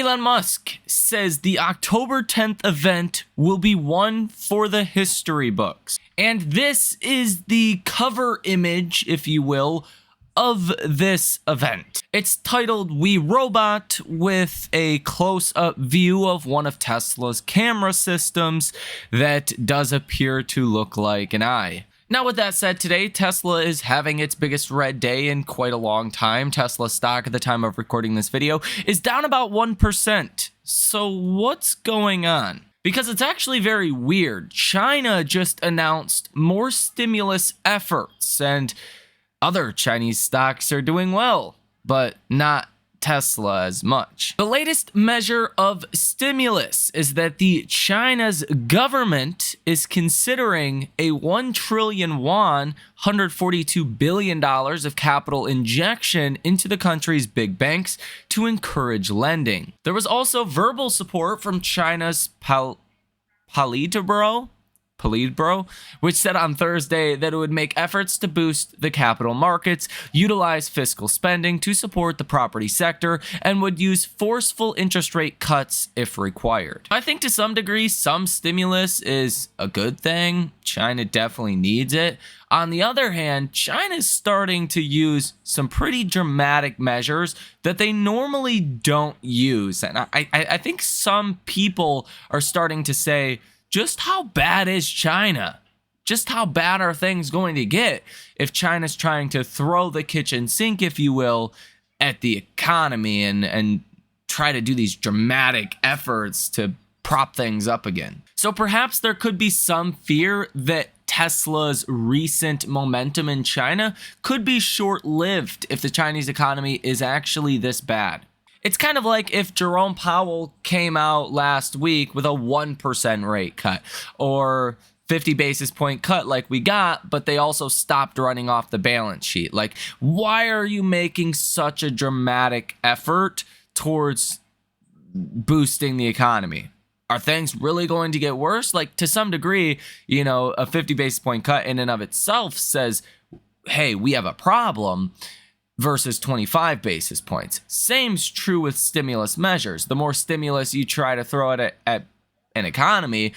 Elon Musk says the October 10th event will be one for the history books. And this is the cover image, if you will, of this event. It's titled We Robot, with a close-up view of one of Tesla's camera systems that does appear to look like an eye. Now, with that said, today Tesla is having its biggest red day in quite a long time. Tesla stock at the time of recording this video is down about 1%. So what's going on? Because it's actually very weird. China just announced more stimulus efforts, and other Chinese stocks are doing well, but not Tesla as much. The latest measure of stimulus is that the China's government is considering a 1 trillion won, $142 billion of capital injection into the country's big banks to encourage lending. There was also verbal support from China's Politburo, which said on Thursday that it would make efforts to boost the capital markets, utilize fiscal spending to support the property sector, and would use forceful interest rate cuts if required. I think to some degree, some stimulus is a good thing. China definitely needs it. On the other hand, China is starting to use some pretty dramatic measures that they normally don't use. And I think some people are starting to say, just how bad is China? Just how bad are things going to get if China's trying to throw the kitchen sink, if you will, at the economy and try to do these dramatic efforts to prop things up again? So perhaps there could be some fear that Tesla's recent momentum in China could be short-lived if the Chinese economy is actually this bad. It's kind of like if Jerome Powell came out last week with a 1% rate cut or 50 basis point cut like we got, but they also stopped running off the balance sheet. Like, why are you making such a dramatic effort towards boosting the economy? Are things really going to get worse? Like, to some degree, you know, a 50 basis point cut in and of itself says, hey, we have a problem, versus 25 basis points. Same's true with stimulus measures. The more stimulus you try to throw at an economy,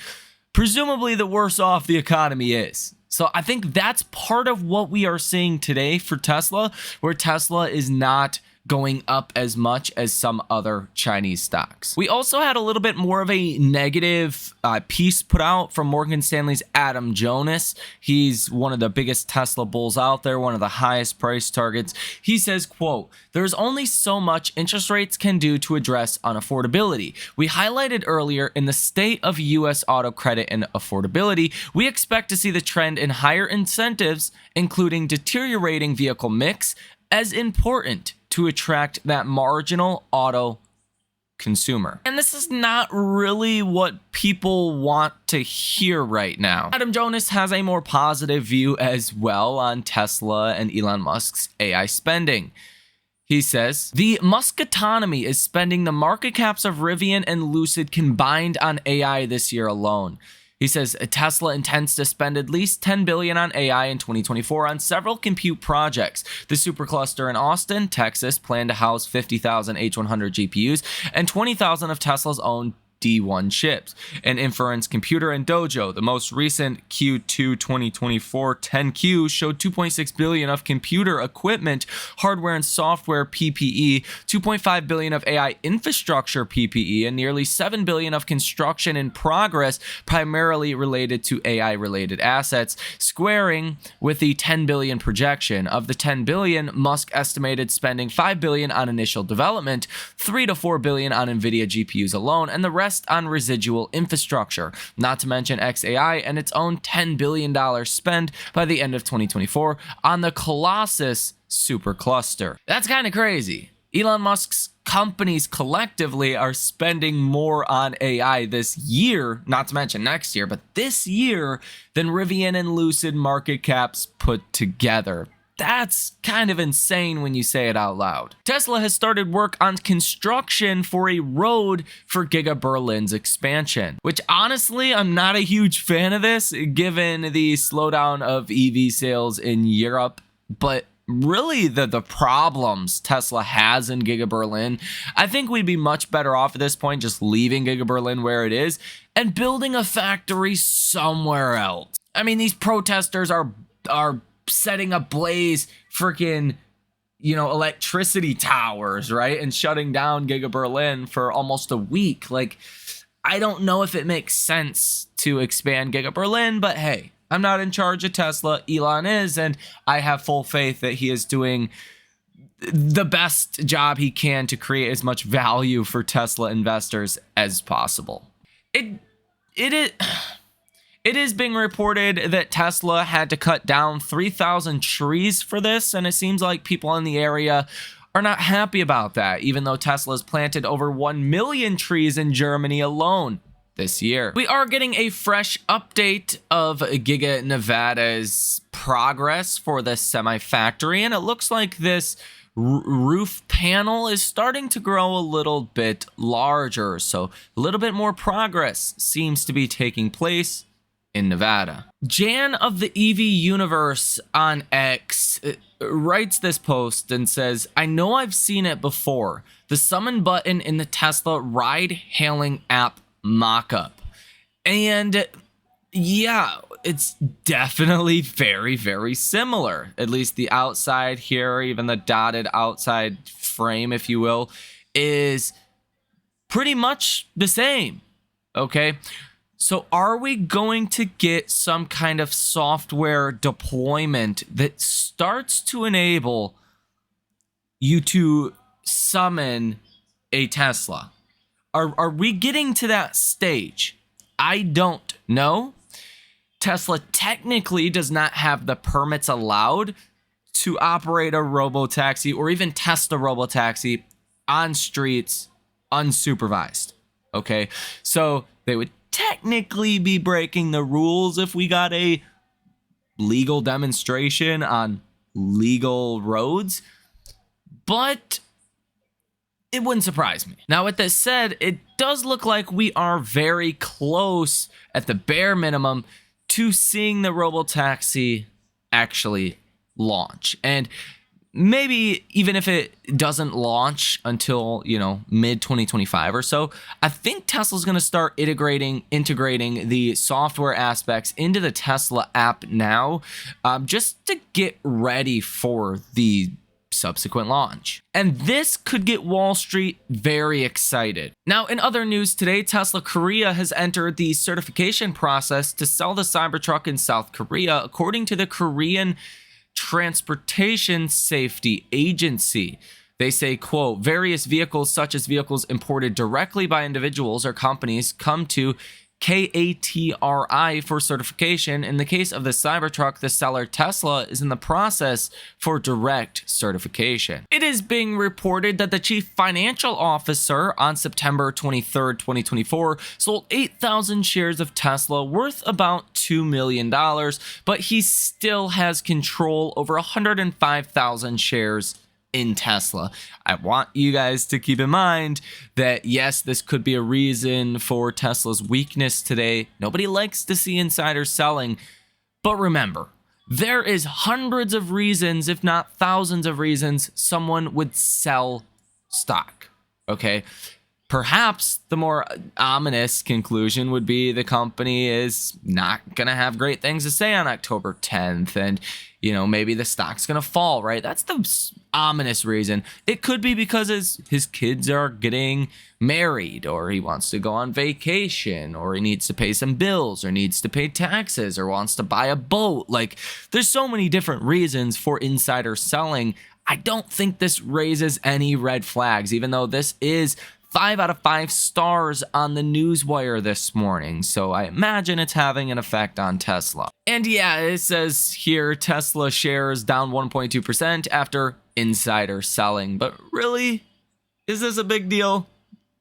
presumably the worse off the economy is. So I think that's part of what we are seeing today for Tesla, where Tesla is not going up as much as some other Chinese stocks. We also had a little bit more of a negative piece put out from Morgan Stanley's Adam Jonas. He's one of the biggest Tesla bulls out there, one of the highest price targets. He says, quote, "There's only so much interest rates can do to address unaffordability. We highlighted earlier in the state of U.S. auto credit and affordability, we expect to see the trend in higher incentives, including deteriorating vehicle mix, as important to attract that marginal auto consumer." And this is not really what people want to hear right now. Adam Jonas has a more positive view as well on Tesla and Elon Musk's AI spending. He says, "The Musk economy is spending the market caps of Rivian and Lucid combined on AI this year alone." He says Tesla intends to spend at least $10 billion on AI in 2024 on several compute projects. The supercluster in Austin, Texas, planned to house 50,000 H100 GPUs and 20,000 of Tesla's own D1 chips. An inference computer in Dojo, the most recent Q2 2024 10Q, showed $2.6 billion of computer equipment, hardware and software PPE, $2.5 billion of AI infrastructure PPE, and nearly $7 billion of construction in progress, primarily related to AI-related assets, squaring with the $10 billion projection. Of the $10 billion, Musk estimated spending $5 billion on initial development, $3 to $4 billion on NVIDIA GPUs alone, and the rest on residual infrastructure, not to mention XAI and its own $10 billion spend by the end of 2024 on the Colossus supercluster. That's kind of crazy. Elon Musk's companies collectively are spending more on AI this year, not to mention next year, but this year, than Rivian and Lucid market caps put together. That's kind of insane when you say it out loud. Tesla has started work on construction for a road for Giga Berlin's expansion, which honestly, I'm not a huge fan of this given the slowdown of EV sales in Europe, but really the problems Tesla has in Giga Berlin, I think we'd be much better off at this point just leaving Giga Berlin where it is and building a factory somewhere else. I mean, these protesters are setting ablaze freaking, electricity towers, right? And shutting down Giga Berlin for almost a week. Like, I don't know if it makes sense to expand Giga Berlin, but hey, I'm not in charge of Tesla. Elon is, and I have full faith that he is doing the best job he can to create as much value for Tesla investors as possible. It is being reported that Tesla had to cut down 3,000 trees for this, and it seems like people in the area are not happy about that, even though Tesla's planted over 1 million trees in Germany alone this year. We are getting a fresh update of Giga Nevada's progress for the semi-factory, and it looks like this roof panel is starting to grow a little bit larger, so a little bit more progress seems to be taking place in Nevada. Jan of the EV Universe on X writes this post and says, I know I've seen it before. The summon button in the Tesla ride-hailing app mock-up. And yeah, it's definitely very, very similar. At least the outside here, even the dotted outside frame, if you will, is pretty much the same. Okay? So are we going to get some kind of software deployment that starts to enable you to summon a Tesla? Are we getting to that stage? I don't know. Tesla technically does not have the permits allowed to operate a robotaxi or even test a robotaxi on streets unsupervised. Okay, so they would technically be breaking the rules if we got a legal demonstration on legal roads, but it wouldn't surprise me. Now, with this said, it does look like we are very close, at the bare minimum, to seeing the robotaxi actually launch. And maybe even if it doesn't launch until, mid 2025 or so, I think Tesla's going to start integrating the software aspects into the Tesla app now, just to get ready for the subsequent launch. And this could get Wall Street very excited. Now, in other news today, TSLA Korea has entered the certification process to sell the Cybertruck in South Korea, according to the Korean Transportation Safety Agency. They say, quote, various vehicles such as vehicles imported directly by individuals or companies come to KATRI for certification. In the case of the Cybertruck, the seller Tesla is in the process for direct certification. It is being reported that the chief financial officer on September 23rd, 2024 sold 8,000 shares of Tesla worth about $2 million, but he still has control over 105,000 shares in Tesla. I want you guys to keep in mind that yes, this could be a reason for Tesla's weakness today. Nobody likes to see insider selling, but remember, there is hundreds of reasons, if not thousands of reasons, someone would sell stock. Okay? Perhaps the more ominous conclusion would be the company is not going to have great things to say on October 10th, and maybe the stock's going to fall, right? That's the ominous reason. It could be because his kids are getting married, or he wants to go on vacation, or he needs to pay some bills, or needs to pay taxes, or wants to buy a boat. Like, there's so many different reasons for insider selling. I don't think this raises any red flags, even though this is 5 out of 5 stars on the newswire this morning, so I imagine it's having an effect on Tesla. And yeah, it says here Tesla shares down 1.2% after insider selling, but really, is this a big deal?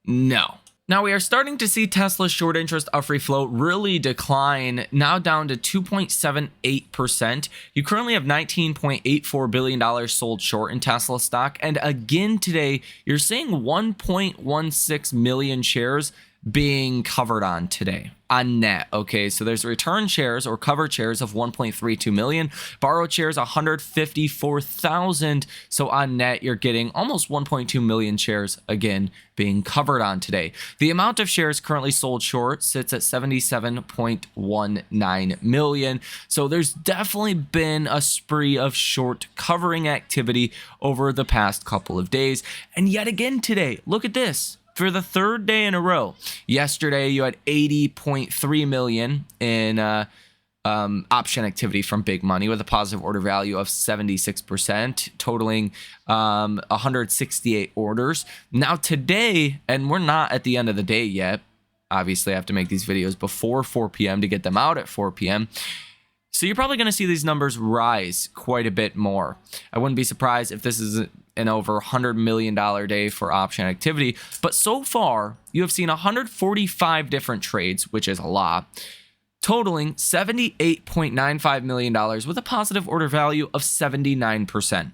No. Now, we are starting to see Tesla's short interest of free float really decline, now down to 2.78%. You currently have $19.84 billion sold short in Tesla stock. And again today, you're seeing 1.16 million shares being covered on today on net. Okay, so there's return shares or covered shares of 1.32 million, borrowed shares 154,000. So on net, you're getting almost 1.2 million shares again being covered on today. The amount of shares currently sold short sits at 77.19 million. So there's definitely been a spree of short covering activity over the past couple of days. And yet again today, look at this. For the third day in a row, yesterday you had 80.3 million in option activity from big money with a positive order value of 76%, totaling 168 orders. Now today, and we're not at the end of the day yet, obviously I have to make these videos before 4 p.m. to get them out at 4 p.m. So you're probably going to see these numbers rise quite a bit more. I wouldn't be surprised if this is an over $100 million day for option activity. But so far, you have seen 145 different trades, which is a lot, totaling $78.95 million with a positive order value of 79%.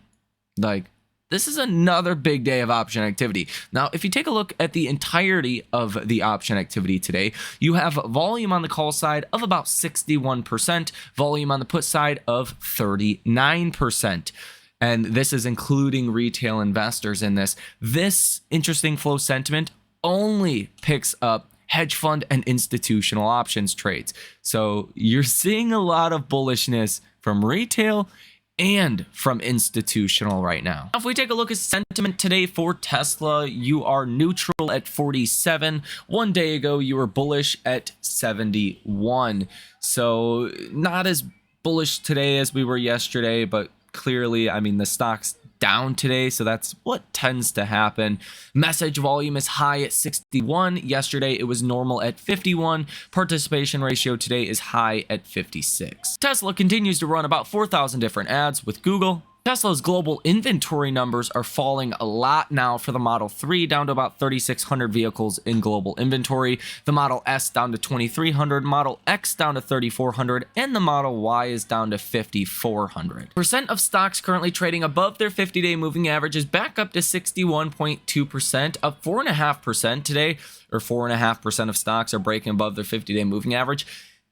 Like, this is another big day of option activity. Now, if you take a look at the entirety of the option activity today, you have volume on the call side of about 61%, volume on the put side of 39%. And this is including retail investors in this. This interesting flow sentiment only picks up hedge fund and institutional options trades. So you're seeing a lot of bullishness from retail and from institutional right now. If we take a look at sentiment today for Tesla, you are neutral at 47. 1 day ago, you were bullish at 71. So not as bullish today as we were yesterday, but clearly, I mean, the stock's down today, so that's what tends to happen. Message volume is high at 61. Yesterday, it was normal at 51. Participation ratio today is high at 56. Tesla continues to run about 4,000 different ads with Google. Tesla's global inventory numbers are falling a lot now for the Model 3, down to about 3,600 vehicles in global inventory. The Model S down to 2,300, Model X down to 3,400, and the Model Y is down to 5,400. Percent of stocks currently trading above their 50-day moving average is back up to 61.2%, up 4.5% today, or 4.5% of stocks are breaking above their 50-day moving average.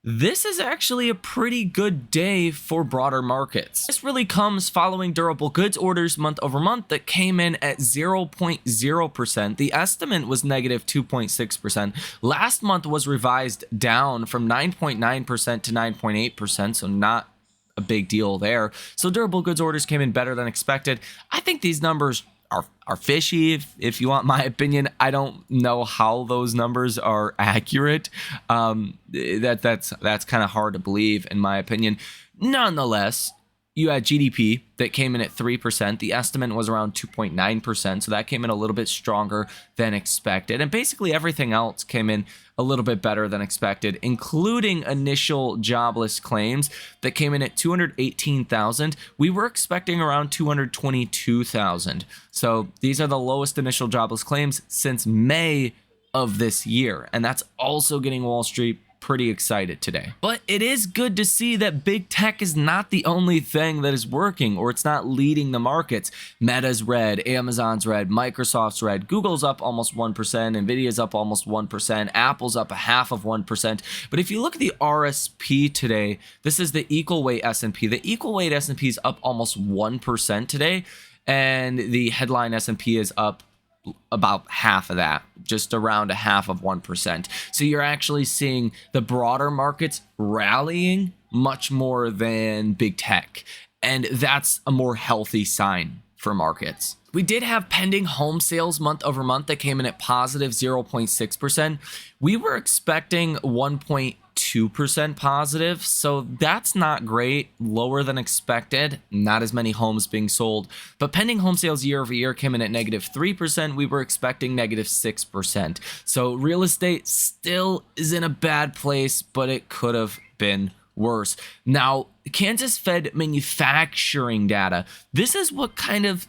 This is actually a pretty good day for broader markets. This really comes following durable goods orders month over month that came in at 0.0%. The estimate was negative 2.6%. Last month was revised down from 9.9% to 9.8%, so not a big deal there. So durable goods orders came in better than expected. I think these numbers are fishy, if you want my opinion. I don't know how those numbers are accurate. That's kind of hard to believe, in my opinion. Nonetheless, you had GDP that came in at 3%. The estimate was around 2.9%, so that came in a little bit stronger than expected. And basically everything else came in a little bit better than expected, including initial jobless claims that came in at 218,000. We were expecting around 222,000. So these are the lowest initial jobless claims since May of this year. And that's also getting Wall Street pretty excited today. But it is good to see that big tech is not the only thing that is working, or it's not leading the markets. Meta's red, Amazon's red, Microsoft's red, Google's up almost 1%, Nvidia's up almost 1%, Apple's up 0.5%. But if you look at the RSP today, this is the equal weight S&P. The equal weight S&P is up almost 1% today, and the headline S&P is up about half of that, just around 0.5%. So you're actually seeing the broader markets rallying much more than big tech. And that's a more healthy sign for markets. We did have pending home sales month over month that came in at positive 0.6%. We were expecting 1.2% positive, so that's not great, lower than expected, not as many homes being sold. But pending home sales year over year came in at negative 3%. We were expecting negative 6%. So real estate still is in a bad place, but it could have been worse. Now, Kansas Fed manufacturing data, this is what kind of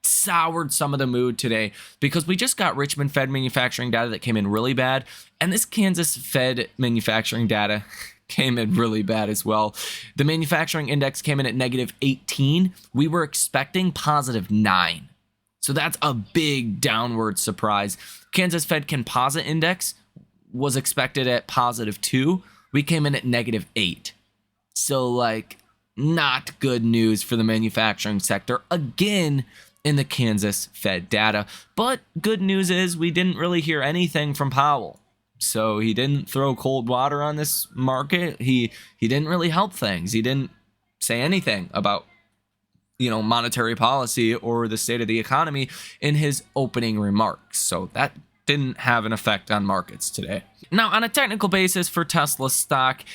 soured some of the mood today, because we just got Richmond Fed manufacturing data that came in really bad, and this Kansas Fed manufacturing data came in really bad as well. The manufacturing index came in at negative 18. We were expecting positive 9. So that's a big downward surprise. Kansas Fed Composite Index was expected at +2. We came in at -8. So, like, not good news for the manufacturing sector again in the Kansas Fed data. But good news is we didn't really hear anything from Powell. So he didn't throw cold water on this market. He didn't really help things. He didn't say anything about monetary policy or the state of the economy in his opening remarks. So that didn't have an effect on markets today. Now, on a technical basis for Tesla stock,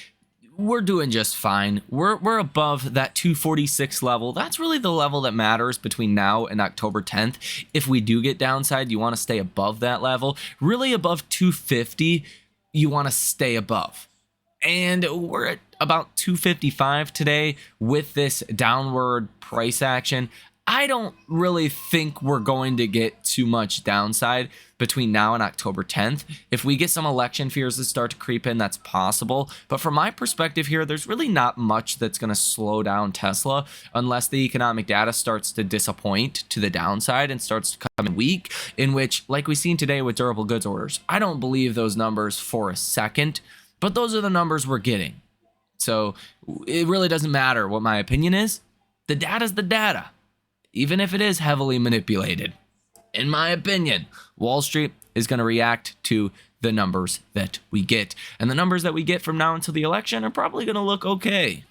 we're doing just fine. We're above that 246 level. That's really the level that matters between now and October 10th. If we do get downside, you want to stay above that level. Really above 250, you want to stay above. And we're at about 255 today with this downward price action. I don't really think we're going to get too much downside between now and October 10th. If we get some election fears that start to creep in, that's possible. But from my perspective here, there's really not much that's going to slow down Tesla unless the economic data starts to disappoint to the downside and starts to come in weak, in which, like we've seen today with durable goods orders, I don't believe those numbers for a second, but those are the numbers we're getting. So it really doesn't matter what my opinion is. The data's the data, even if it is heavily manipulated. In my opinion, Wall Street is going to react to the numbers that we get. And the numbers that we get from now until the election are probably going to look okay.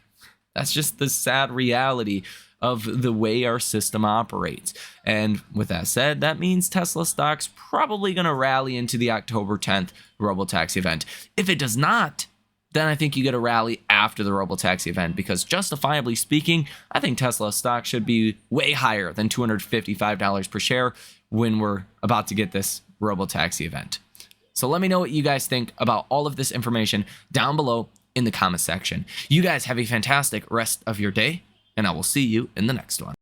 That's just the sad reality of the way our system operates. And with that said, that means Tesla stock's probably going to rally into the October 10th Robotaxi event. If it does not, then I think you get a rally after the Robotaxi event, because justifiably speaking, I think Tesla stock should be way higher than $255 per share when we're about to get this Robotaxi event. So let me know what you guys think about all of this information down below in the comment section. You guys have a fantastic rest of your day, and I will see you in the next one.